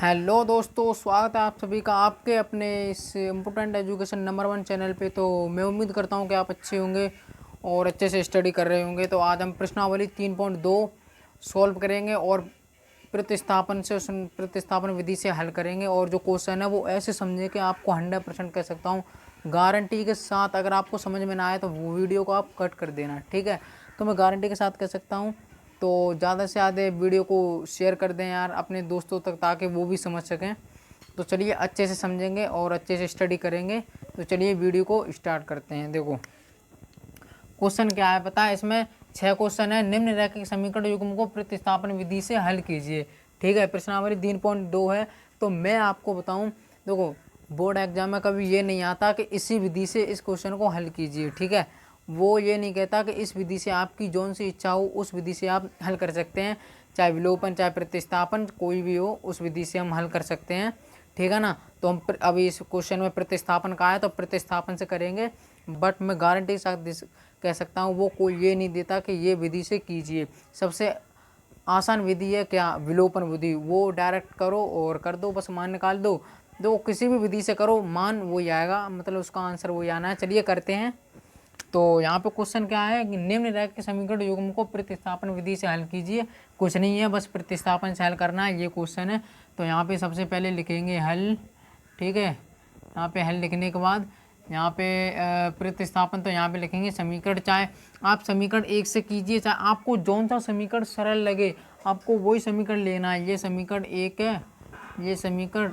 Hello दोस्तों, स्वागत है आप सभी का आपके अपने इस इम्पोर्टेंट एजुकेशन नंबर 1 चैनल पे। तो मैं उम्मीद करता हूँ कि आप अच्छे होंगे और अच्छे से स्टडी कर रहे होंगे। तो आज हम प्रश्नावली 3.2 सॉल्व करेंगे और प्रतिस्थापन विधि से हल करेंगे। और जो क्वेश्चन है वो ऐसे समझे कि आपको 100% कह सकता हूँ गारंटी के साथ। अगर आपको समझ में ना आए तो वो वीडियो को आप कट कर देना, ठीक है। तो मैं गारंटी के साथ कह सकता हूँ। तो ज़्यादा से ज़्यादा वीडियो को शेयर कर दें यार अपने दोस्तों तक, ताकि वो भी समझ सकें। तो चलिए अच्छे से समझेंगे और अच्छे से स्टडी करेंगे। तो चलिए वीडियो को स्टार्ट करते हैं। देखो क्वेश्चन क्या है पता है, इसमें 6 क्वेश्चन है। निम्न रैखिक समीकरण युग्म को प्रतिस्थापन विधि से हल कीजिए, ठीक है। प्रश्नावली 3.2 है। तो मैं आपको बताऊं, देखो बोर्ड एग्जाम में कभी ये नहीं आता कि इसी विधि से इस क्वेश्चन को हल कीजिए, ठीक है। वो ये नहीं कहता कि इस विधि से आपकी जौन सी इच्छा हो उस विधि से आप हल कर सकते हैं, चाहे विलोपन चाहे प्रतिस्थापन कोई भी हो, उस विधि से हम हल कर सकते हैं, ठीक है ना। तो हम अभी इस क्वेश्चन में प्रतिस्थापन का है तो प्रतिस्थापन से करेंगे। बट मैं गारंटी के साथ कह सकता हूँ वो कोई ये नहीं देता कि ये विधि से कीजिए। सबसे आसान विधि है क्या, विलोपन विधि। वो डायरेक्ट करो और कर दो, बस मान निकाल दो। किसी भी विधि से करो मान वही आएगा, मतलब उसका आंसर वही आना है। चलिए करते हैं। तो यहाँ पे क्वेश्चन क्या है कि निम्न रैखिक समीकरण युग्म को प्रतिस्थापन विधि से हल कीजिए। कुछ नहीं है, बस प्रतिस्थापन से हल करना है, ये क्वेश्चन है। तो यहाँ पे सबसे पहले लिखेंगे हल, ठीक है। यहाँ पे हल लिखने के बाद यहाँ पे प्रतिस्थापन, तो यहाँ पे लिखेंगे समीकरण। चाहे आप समीकरण 1 से कीजिए, चाहे आपको जौन सा समीकरण सरल लगे आपको वही समीकरण लेना है। ये समीकरण 1 है, ये समीकरण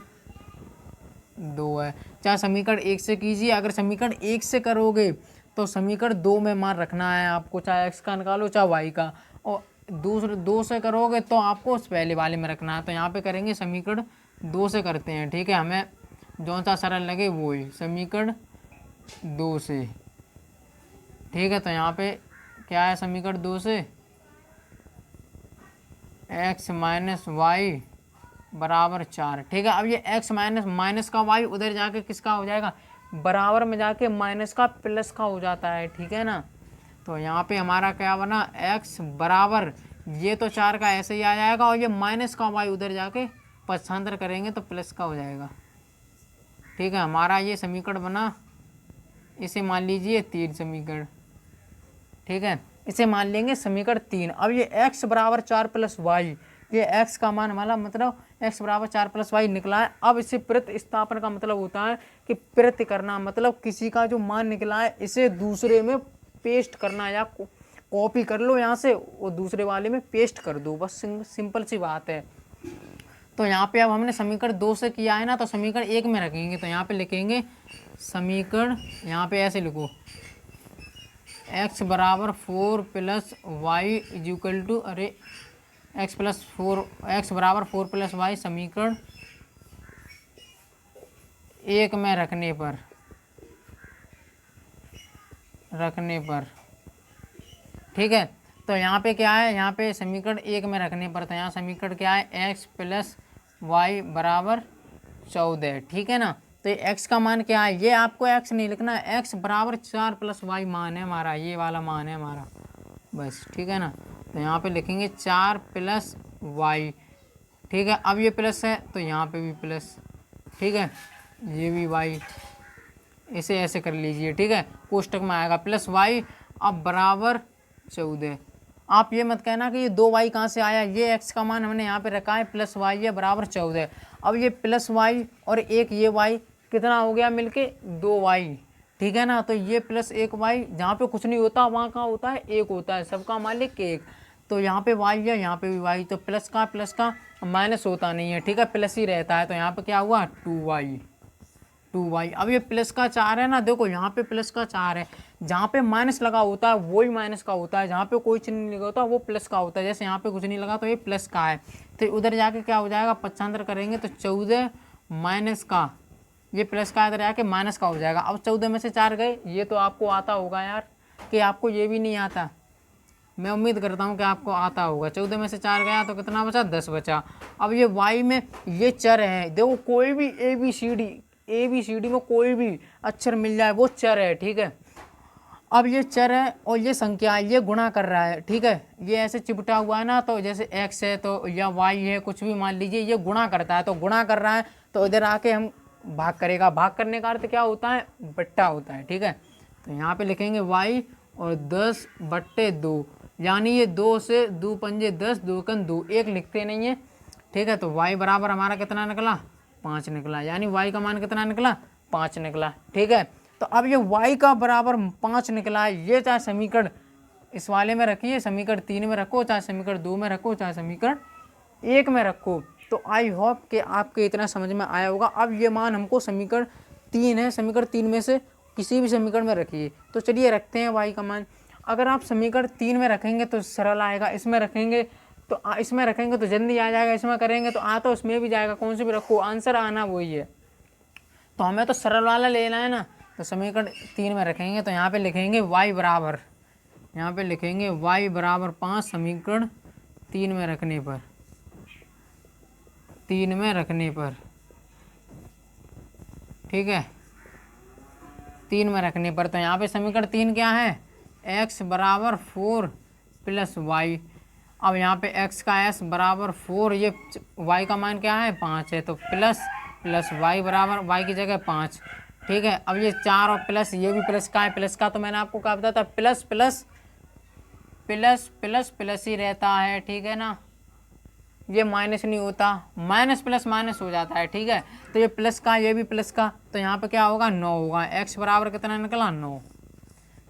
2 है। चाहे समीकरण 1 से कीजिए, अगर समीकरण 1 से करोगे तो समीकरण 2 में मान रखना है आपको, चाहे x का निकालो चाहे y का। और दूसरे 2 से करोगे तो आपको उस पहले वाले में रखना है। तो यहाँ पे करेंगे समीकरण 2 से करते हैं, ठीक है। हमें जौन सा सरल लगे वो ही समीकरण 2 से, ठीक है। तो यहाँ पे क्या है समीकरण 2 से, x माइनस वाई बराबर 4, ठीक है। अब ये x माइनस का y उधर जाके किसका हो जाएगा, बराबर में जाके माइनस का प्लस का हो जाता है, ठीक है ना। तो यहाँ पे हमारा क्या बना, x बराबर, ये तो 4 का ऐसे ही आ जाएगा और ये माइनस का y उधर जाके पक्षांतर करेंगे तो प्लस का हो जाएगा, ठीक है। हमारा ये समीकरण बना, इसे मान लीजिए 3 समीकरण, ठीक है। इसे मान लेंगे समीकरण 3। अब ये x बराबर 4 प्लस वाई, ये x का मान हमारा मतलब x बराबर 4 प्लस वाई निकला है। अब इसे प्रतिस्थापन का मतलब होता है कि प्रति करना, मतलब किसी का जो मान निकला है इसे दूसरे में पेस्ट करना, या कॉपी कर लो यहाँ से और दूसरे वाले में पेस्ट कर दो, बस सिंपल सी बात है। तो यहाँ पे अब हमने समीकरण 2 से किया है ना, तो समीकरण 1 में रखेंगे। तो यहाँ पे लिखेंगे समीकरण, यहाँ पे ऐसे लिखो x बराबर 4 प्लस वाई इजिकल टू, अरे x बराबर 4 प्लस वाई समीकरण 1 में रखने पर, ठीक है। तो यहाँ पे क्या है, यहाँ पे समीकरण 1 में रखने पर, तो यहाँ समीकरण क्या है, x प्लस वाई बराबर 14, ठीक है ना। तो ये x का मान क्या है, ये आपको x नहीं लिखना है, x बराबर 4 प्लस वाई मान है हमारा, ये वाला मान है हमारा, बस, ठीक है ना। तो यहाँ पे लिखेंगे 4 प्लस वाई, ठीक है। अब ये प्लस है तो यहाँ पे भी प्लस, ठीक है, ये भी वाई, इसे ऐसे कर लीजिए, ठीक है। कोष्टक में आएगा प्लस वाई, अब बराबर 14। आप ये मत कहना कि ये 2 वाई कहाँ से आया, ये x का मान हमने यहाँ पे रखा है प्लस वाई है बराबर 14। अब ये प्लस वाई और एक ये वाई कितना हो गया मिलके 2 वाई, ठीक है ना। तो ये प्लस 1 वाई, जहाँ पे कुछ नहीं होता वहाँ कहाँ होता है 1 होता है, सबका मालिक 1। तो यहाँ पे वाई है, यहाँ पे भी वाई, तो प्लस का माइनस होता नहीं है, ठीक है, प्लस ही रहता है। तो यहाँ पे क्या हुआ 2y। अब ये प्लस का 4 है ना, देखो यहाँ पे प्लस का 4 है, जहाँ पे माइनस लगा होता है वही माइनस का होता है, जहाँ पे कोई चिन्ह नहीं लगा होता वो प्लस का होता है। जैसे यहाँ पे कुछ नहीं लगा तो ये प्लस का है, तो उधर जाके क्या हो जाएगा, पक्षांतर करेंगे तो 14 माइनस का, ये प्लस का इधर जाके माइनस का हो जाएगा। अब 14 में से 4 गए, ये तो आपको आता होगा यार, कि आपको ये भी नहीं आता, मैं उम्मीद करता हूँ कि आपको आता होगा। 14 में से 4 गया तो कितना बचा, 10 बचा। अब ये y में ये चर है, देखो कोई भी ए बी सी डी में कोई भी अक्षर मिल जाए वो चर है, ठीक है। अब ये चर है और ये संख्या है, ये गुणा कर रहा है, ठीक है। ये ऐसे चिपटा हुआ है ना, तो जैसे x है तो या y है, कुछ भी मान लीजिए, ये गुणा करता है, तो गुणा कर रहा है तो इधर आके हम भाग करेगा। भाग करने का अर्थ क्या होता है, बट्टा होता है, ठीक है। तो यहाँ पे लिखेंगे y और 10/2, यानी ये 2 से 2 पंजे 10, 2 कन 2, 1 लिखते नहीं है, ठीक है। तो y बराबर हमारा कितना निकला, 5 निकला, यानी y का मान कितना निकला, 5 निकला, ठीक है। तो अब ये y का बराबर 5 निकला है, ये चाहे समीकरण इस वाले में रखिए, समीकरण 3 में रखो, चाहे समीकरण 2 में रखो, चाहे समीकरण 1 में रखो। तो आई होप कि आपके इतना समझ में आया होगा। अब ये मान हमको समीकरण 3 है, समीकरण 3 में से किसी भी समीकरण में रखिए। तो चलिए रखते हैं y का मान। अगर आप समीकरण 3 में रखेंगे तो सरल आएगा, इसमें रखेंगे तो जल्दी आ जाएगा, इसमें करेंगे तो आ तो उसमें भी जाएगा, कौन से भी रखो, आंसर आना वही है। तो हमें तो सरल वाला लेना है ना, तो समीकरण 3 में रखेंगे, तो यहाँ पे लिखेंगे y बराबर, यहाँ पे लिखेंगे y बराबर 5 समीकरण 3 में रखने पर, 3 में रखने पर, ठीक है, 3 में रखने पर। तो यहाँ पे समीकरण 3 क्या है, x बराबर 4 प्लस y। अब यहाँ पे x का s बराबर 4, ये y का मान क्या है, 5 है, तो प्लस y बराबर y की जगह 5, ठीक है। अब ये 4 और प्लस, ये भी प्लस का है, प्लस का तो मैंने आपको क्या बताया था, plus plus plus plus plus ही रहता है, ठीक है ना, ये माइनस नहीं होता, माइनस प्लस माइनस हो जाता है, ठीक है। तो ये प्लस का, ये भी प्लस का, तो यहाँ पे क्या होगा, 9 होगा। x बराबर कितना निकला, 9,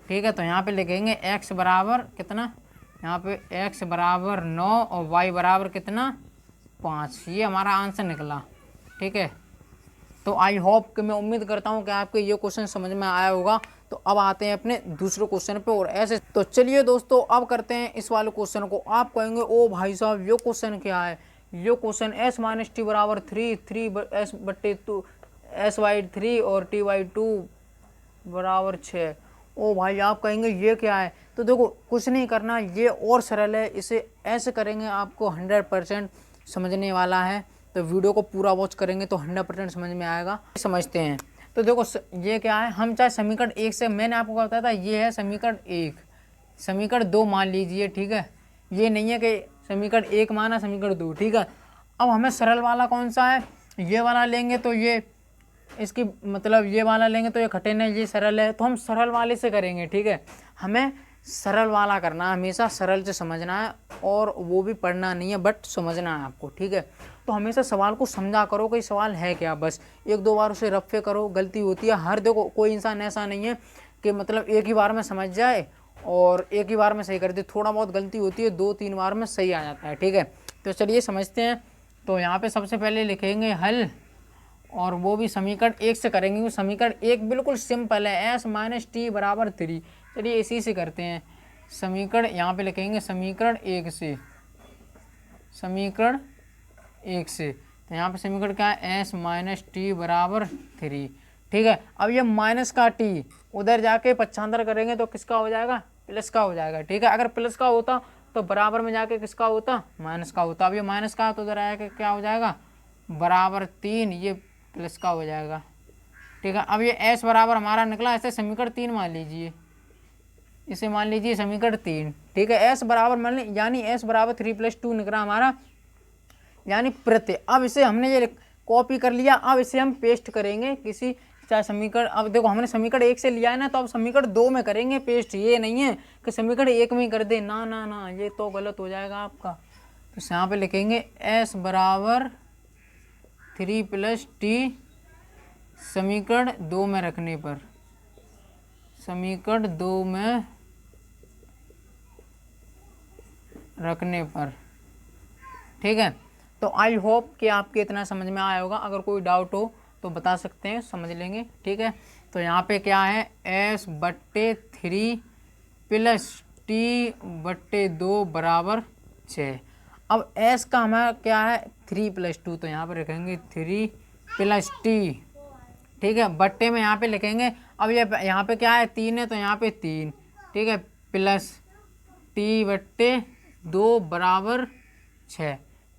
ठीक है। तो यहाँ पे लिखेंगे x बराबर कितना, यहाँ पे x बराबर 9 और y बराबर कितना, 5, ये हमारा आंसर निकला, ठीक है। तो आई होप कि मैं उम्मीद करता हूँ कि आपको ये क्वेश्चन समझ में आया होगा। तो अब आते हैं अपने दूसरे क्वेश्चन पे, और ऐसे तो चलिए दोस्तों अब करते हैं इस वाले क्वेश्चन को। आप कहेंगे ओ भाई साहब ये क्वेश्चन क्या है, ये क्वेश्चन s माइनस टी बराबर 3 s/3 और t/2 बराबर 6। ओ भाई आप कहेंगे ये क्या है, तो देखो कुछ नहीं करना, ये और सरल है, इसे ऐसे करेंगे आपको 100% समझने वाला है। तो वीडियो को पूरा वॉच करेंगे तो 100% समझ में आएगा। समझते हैं, तो देखो ये क्या है, हम चाहे समीकरण 1 से, मैंने आपको बताया था ये है समीकरण 1, समीकरण 2 मान लीजिए, ठीक है। ये नहीं है कि समीकरण 1 माना समीकरण 2, ठीक है। अब हमें सरल वाला कौन सा है, ये वाला लेंगे तो ये इसकी मतलब ये वाला लेंगे तो ये कठिन है, ये सरल है, तो हम सरल वाले से करेंगे, ठीक है। हमें सरल वाला करना है, हमेशा सरल से समझना है, और वो भी पढ़ना नहीं है बट समझना है आपको, ठीक है। तो हमेशा सवाल को समझा करो कि सवाल है क्या, बस 1-2 बार उसे रफ्फे करो, गलती होती है हर, देखो कोई इंसान ऐसा नहीं है कि मतलब एक ही बार में समझ जाए और एक ही बार में सही कर दे, थोड़ा बहुत गलती होती है, 2-3 बार में सही आ जाता है, ठीक है। तो चलिए समझते हैं। तो यहाँ पे सबसे पहले लिखेंगे हल, और वो भी समीकरण 1 से करेंगे। समीकरण 1 बिल्कुल सिंपल है, s-t बराबर 3। चलिए इसी से करते हैं। समीकरण यहाँ पे लिखेंगे समीकरण 1 से, समीकरण 1 से, तो यहाँ पे समीकरण क्या है, s-t बराबर 3, ठीक है। अब ये माइनस का t उधर जाके पक्षांतर करेंगे तो किसका हो जाएगा, प्लस का हो जाएगा, ठीक है। अगर प्लस का होता तो बराबर में जाके किसका होता, माइनस का होता। अब ये माइनस का तो उधर आया क्या हो जाएगा, बराबर 3, ये प्लस का हो जाएगा, ठीक है। अब ये s बराबर हमारा निकला, ऐसे समीकरण 3 मान लीजिए, इसे मान लीजिए समीकरण 3, ठीक है। s बराबर मान लीजिए, यानी s बराबर 3 + 2 निकला हमारा, यानी प्रत्यय। अब इसे हमने ये कॉपी कर लिया, अब इसे हम पेस्ट करेंगे किसी चाहे समीकरण। अब देखो हमने समीकरण 1 से लिया है ना, तो अब समीकरण 2 में करेंगे पेस्ट। ये नहीं है कि समीकरण 1 में ही कर दे, ना ना ना, ये तो गलत हो जाएगा आपका। तो यहाँ पे लिखेंगे s बराबर 3 + t समीकरण 2 में रखने पर, समीकरण 2 में रखने पर, ठीक है। तो आई होप कि आपके इतना समझ में आया होगा। अगर कोई डाउट हो तो बता सकते हैं, समझ लेंगे, ठीक है। तो यहाँ पे क्या है, s/3 + t/2 बराबर 6। अब s का हमारा क्या है, 3 + 2, तो यहाँ पे रखेंगे 3 + t, ठीक है। बट्टे में यहाँ पे लिखेंगे, अब ये यहाँ पे क्या है, 3 है, तो यहाँ पे 3, ठीक है, प्लस t/2 बराबर 6,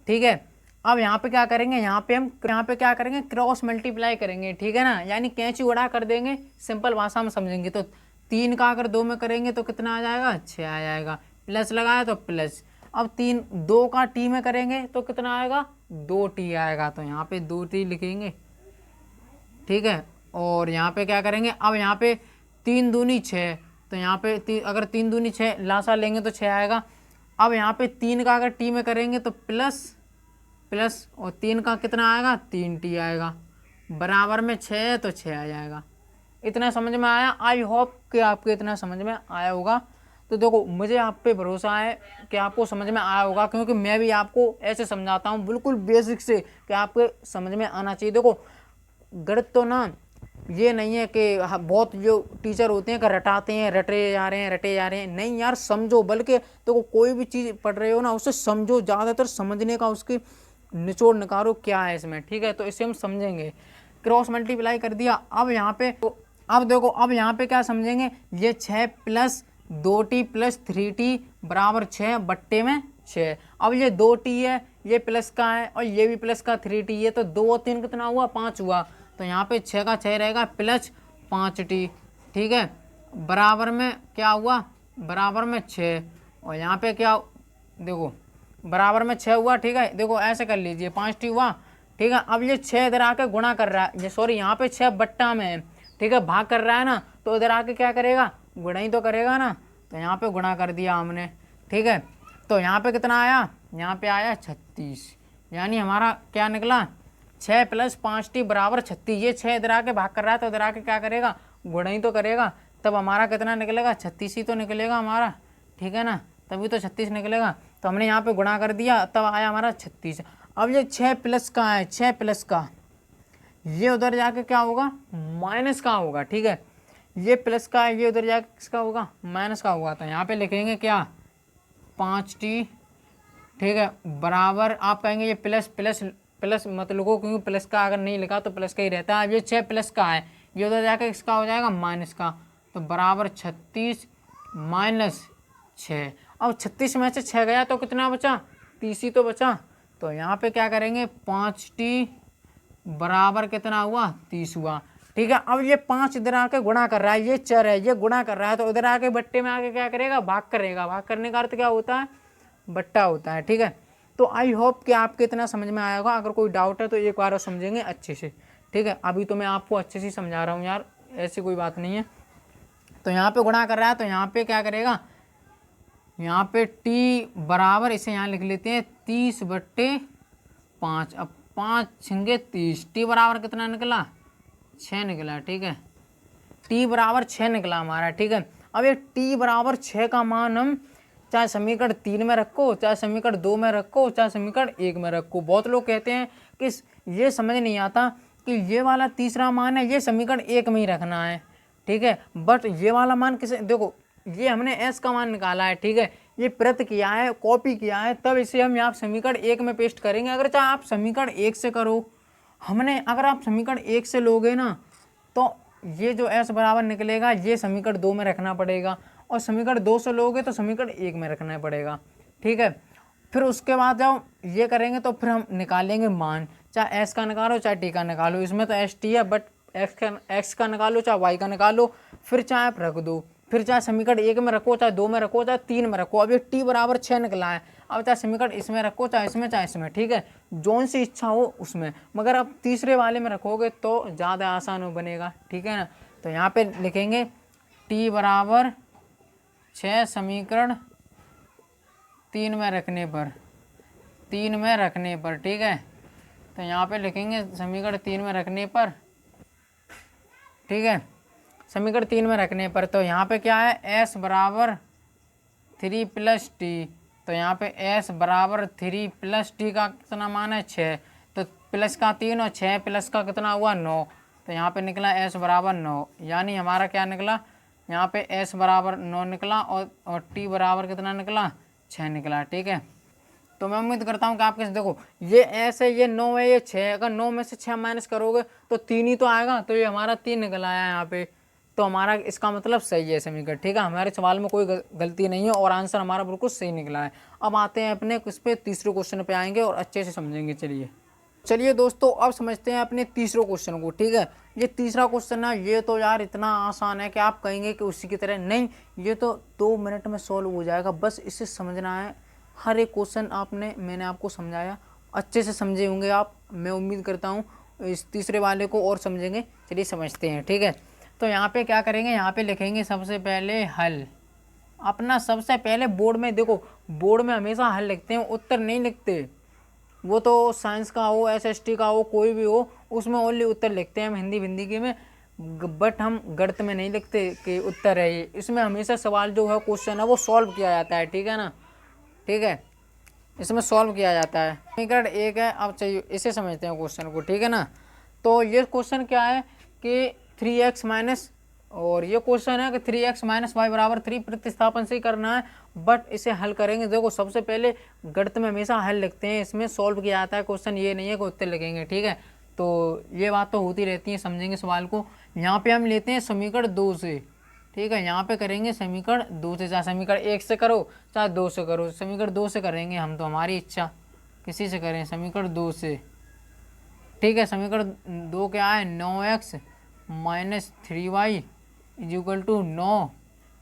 ठीक है। अब यहाँ पे क्या करेंगे, यहाँ पे क्या करेंगे, क्रॉस मल्टीप्लाई करेंगे, ठीक है ना, यानी कैंची उड़ा कर देंगे, सिंपल भाषा में समझेंगे। तो 3 का अगर 2 में करेंगे तो कितना आ जाएगा, 6 आ जाएगा, प्लस लगाया तो प्लस। अब 2 का टी में करेंगे तो कितना आएगा, 2t आएगा, तो यहाँ पे 2t लिखेंगे, ठीक है। और यहाँ पे क्या करेंगे, अब यहाँ पे 3 दूनी 6, तो यहाँ पे अगर 3 दूनी 6 लासा लेंगे तो 6 आएगा। अब यहाँ पे 3 का अगर टी में करेंगे तो प्लस प्लस, और 3 का कितना आएगा, 3t आएगा, बराबर में 6 है तो 6 आ जाएगा। इतना समझ में आया? आई होप कि आपको इतना समझ में आया होगा। तो देखो मुझे आप पे भरोसा है कि आपको समझ में आया होगा, क्योंकि मैं भी आपको ऐसे समझाता हूँ बिल्कुल बेसिक से कि आपके समझ में आना चाहिए। देखो गणित तो ना ये नहीं है कि बहुत जो टीचर होते हैं कि रटाते हैं, रटे जा रहे हैं, नहीं यार समझो, बल्कि देखो कोई भी चीज़ पढ़ रहे हो ना उसे समझो, ज़्यादातर समझने का उसकी निचोड़ निकालो क्या है इसमें, ठीक है। तो इसे हम समझेंगे। क्रॉस मल्टीप्लाई कर दिया, अब यहाँ पे तो अब देखो, अब यहाँ पे क्या समझेंगे, ये 6 प्लस 2t प्लस 3t बराबर 6 बट्टे में 6। अब ये 2t है, ये प्लस का है और ये भी प्लस का 3t है, तो 2 और 3 कितना हुआ, 5 हुआ। तो यहाँ पे 6 का 6 रहेगा प्लस 5t, ठीक है, बराबर में क्या हुआ, बराबर में 6। और यहाँ पे क्या, देखो बराबर में 6 हुआ, ठीक है। देखो ऐसे कर लीजिए, 5t हुआ, ठीक है। अब ये 6 इधर आके गुणा कर रहा है, ये सॉरी यहाँ पे 6 बट्टा में है, ठीक है, भाग कर रहा है ना, तो इधर आके क्या करेगा, गुणा ही तो करेगा ना। तो यहाँ पे गुणा कर दिया हमने, ठीक है। तो यहाँ पे कितना आया, यहाँ पे आया 36, यानी हमारा क्या निकला, 6 प्लस 5t बराबर 36। ये 6 इधर आके भाग कर रहा है तो इधर आके क्या करेगा, गुणा ही तो करेगा, तब हमारा कितना निकलेगा, 36 ही तो निकलेगा हमारा, ठीक है ना, तभी तो 36 निकलेगा। तो हमने यहाँ पे गुणा कर दिया, तब आया हमारा 36। अब ये 6 प्लस का है, 6 प्लस का, ये उधर जाके क्या होगा, माइनस का होगा, ठीक है। ये प्लस का है, ये उधर जाके किसका होगा, माइनस का होगा। तो यहाँ पे लिखेंगे क्या, 5t, ठीक है, बराबर, आप कहेंगे ये प्लस प्लस प्लस मत लिखो, क्योंकि प्लस का अगर नहीं लिखा तो प्लस का ही रहता है। ये 6 प्लस का है, ये उधर जाके किसका हो जाएगा, माइनस का, तो बराबर 36 माइनस 6। अब 36 में से 6 गया तो कितना बचा, 30 ही तो बचा। तो यहाँ पे क्या करेंगे, 5t बराबर कितना हुआ, 30 हुआ, ठीक है। अब ये 5 इधर आके गुणा कर रहा है, ये चर है, ये गुणा कर रहा है, तो इधर आके बट्टे में आके क्या करेगा, भाग करेगा। भाग करने का अर्थ क्या होता है, बट्टा होता है, ठीक है। तो आई होप कि आपको इतना समझ में आया होगा। अगर कोई डाउट है तो एक बार और समझेंगे अच्छे से, ठीक है। अभी तो मैं आपको अच्छे से समझा रहा हूँ यार, ऐसी कोई बात नहीं है। तो यहाँ पे गुणा कर रहा है, तो यहाँ पे क्या करेगा, यहाँ पे t बराबर, इसे यहाँ लिख लेते हैं 30/5। अब 5 छिंगे 30, t बराबर कितना निकला, 6 निकला, ठीक है। t बराबर 6 निकला हमारा, ठीक है। अब ये t बराबर 6 का मान हम चाहे समीकरण 3 में रखो, चाहे समीकरण 2 में रखो, चाहे समीकरण 1 में रखो। बहुत लोग कहते हैं कि ये समझ नहीं आता कि ये वाला तीसरा मान है, ये समीकरण 1 में ही रखना है, ठीक है। बट ये वाला मान किसे, देखो ये हमने s का मान निकाला है, ठीक है, ये प्रत किया है, कॉपी किया है, तब इसे हम यहाँ समीकरण 1 में पेस्ट करेंगे। अगर चाहे आप समीकरण 1 से करो, अगर आप समीकरण 1 से लोगे ना तो ये जो s बराबर निकलेगा ये समीकरण 2 में रखना पड़ेगा, और समीकरण 2 से लोगे तो समीकरण 1 में रखना पड़ेगा, ठीक है। फिर उसके बाद जब ये करेंगे तो फिर हम निकालेंगे मान, चाहे s का निकालो चाहे t का निकालो। इसमें तो st है, बट x का निकालो चाहे y का निकालो, फिर चाहे आप रख दो, फिर चाहे समीकरण 1 में रखो, चाहे 2 में रखो, चाहे 3 में रखो। अब ये t बराबर 6 निकला है, अब चाहे समीकरण इसमें रखो, चाहे इसमें, ठीक है, जोन सी इच्छा हो उसमें, मगर अब तीसरे वाले में रखोगे तो ज़्यादा आसान बनेगा, ठीक है ना। तो यहाँ पे लिखेंगे t बराबर 6 समीकरण 3 में रखने पर, ठीक है। तो यहाँ पे लिखेंगे समीकरण 3 में रखने पर, ठीक है, समीकरण 3 में रखने पर। तो यहाँ पे क्या है, s बराबर 3 + t, तो यहाँ पे s बराबर 3 + t का कितना मान है, 6, तो प्लस का 3 और 6 प्लस का कितना हुआ, 9। तो यहाँ पे निकला s बराबर 9, यानी हमारा क्या निकला, यहाँ पे s बराबर 9 निकला, और t बराबर कितना निकला, 6 निकला, ठीक है। तो मैं उम्मीद करता हूँ कि आपके, देखो ये s है, ये 9 है, ये 6 है, अगर 9 में से 6 माइनस करोगे तो 3 ही तो आएगा, तो ये हमारा 3 निकल आया यहाँ पे। तो हमारा इसका मतलब सही है समीकरण, ठीक है, हमारे सवाल में कोई गलती नहीं है और आंसर हमारा बिल्कुल सही निकला है। अब आते हैं अपने इस पे तीसरे क्वेश्चन पे आएंगे और अच्छे से समझेंगे, चलिए। चलिए दोस्तों, अब समझते हैं अपने तीसरे क्वेश्चन को। ठीक है, ये तीसरा क्वेश्चन है, ये तो यार इतना आसान है कि आप कहेंगे कि उसी की तरह नहीं, ये तो 2 मिनट में सॉल्व हो जाएगा। बस इसे समझना है, हर एक क्वेश्चन मैंने आपको समझाया, अच्छे से समझे होंगे आप, मैं उम्मीद करता हूँ इस तीसरे वाले को और समझेंगे। चलिए समझते हैं। ठीक है, तो यहाँ पे क्या करेंगे, यहाँ पे लिखेंगे सबसे पहले हल। अपना सबसे पहले बोर्ड में देखो, बोर्ड में हमेशा हल लिखते हैं, उत्तर नहीं लिखते। वो तो साइंस का हो, एसएसटी का हो, कोई भी हो, उसमें ओनली उत्तर लिखते हैं हम हिंदी हिंदी के में, बट हम गणित में नहीं लिखते कि उत्तर है ये। इसमें हमेशा सवाल जो है, क्वेश्चन है, वो सॉल्व किया जाता है। ठीक है ना, ठीक है, इसमें सॉल्व किया जाता है। समीकरण 1 है। अब चाहिए इसे समझते हैं क्वेश्चन को। ठीक है ना, तो ये क्वेश्चन क्या है कि 3x माइनस, और ये क्वेश्चन है कि 3x माइनस वाई बराबर 3 प्रतिस्थापन से ही करना है, बट इसे हल करेंगे। देखो सबसे पहले गणित में हमेशा हल लिखते हैं, इसमें सॉल्व किया जाता है क्वेश्चन, ये नहीं है कि उत्तर लिखेंगे। ठीक है, तो ये बात तो होती रहती है, समझेंगे सवाल को। यहाँ पे हम लेते हैं समीकरण 2 से। ठीक है, यहाँ पे करेंगे समीकरण 2 से, चाहे समीकरण 1 से करो चाहे 2 से करो, समीकरण 2 से करेंगे हम, तो हमारी इच्छा किसी से करें, समीकरण 2 से। ठीक है, समीकरण 2 क्या है, 9x minus 3y is equal to 9।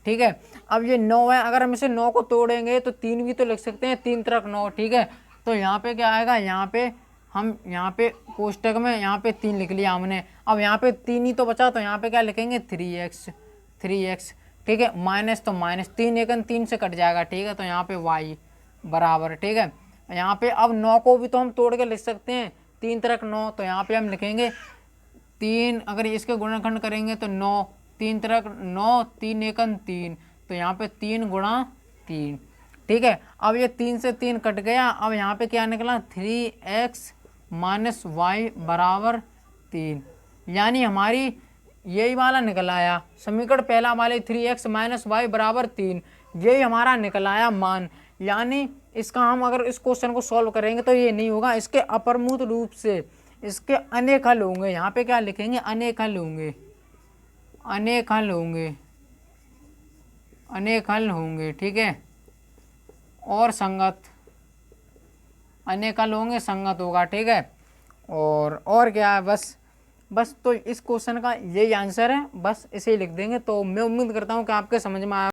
ठीक है, अब ये 9 है, अगर हम इसे 9 को तोड़ेंगे तो 3 भी तो लिख सकते हैं, 3 तरक 9। ठीक है, तो यहाँ पे क्या आएगा, यहाँ पे हम यहाँ पे कोष्टक में यहाँ पे 3 लिख लिया हमने। अब यहाँ पे 3 ही तो बचा, तो यहाँ पे क्या लिखेंगे, 3x। ठीक है, माइनस तो माइनस, 3 एकन 3 से कट जाएगा। ठीक है, तो यहाँ पे y बराबर। ठीक है, यहाँ पे अब 9 को भी तो हम तोड़ के लिख सकते हैं, 3 तरक 9, तो यहाँ पे हम लिखेंगे 3, अगर इसके गुणनखंड करेंगे तो 9, 3 तरक 9, 3 एकन 3, तो यहाँ पे 3 गुणा 3। ठीक है, अब ये 3 से 3 कट गया, अब यहाँ पे क्या निकला, 3x माइनस वाई बराबर 3, यानी हमारी यही वाला निकल आया समीकरण पहला वाले, 3x माइनस वाई बराबर 3, यही हमारा निकल आया मान। यानी इसका हम अगर इस क्वेश्चन को सॉल्व करेंगे तो ये नहीं होगा, इसके अप्रमुख रूप से इसके अनेक हल होंगे। यहाँ पे क्या लिखेंगे, अनेक हल होंगे, अनेक हल होंगे, अनेक हल होंगे। ठीक है, और संगत, अनेक हल होंगे, संगत होगा। ठीक है, और क्या है, बस तो इस क्वेश्चन का यही आंसर है, बस इसे ही लिख देंगे। तो मैं उम्मीद करता हूँ कि आपके समझ में आया।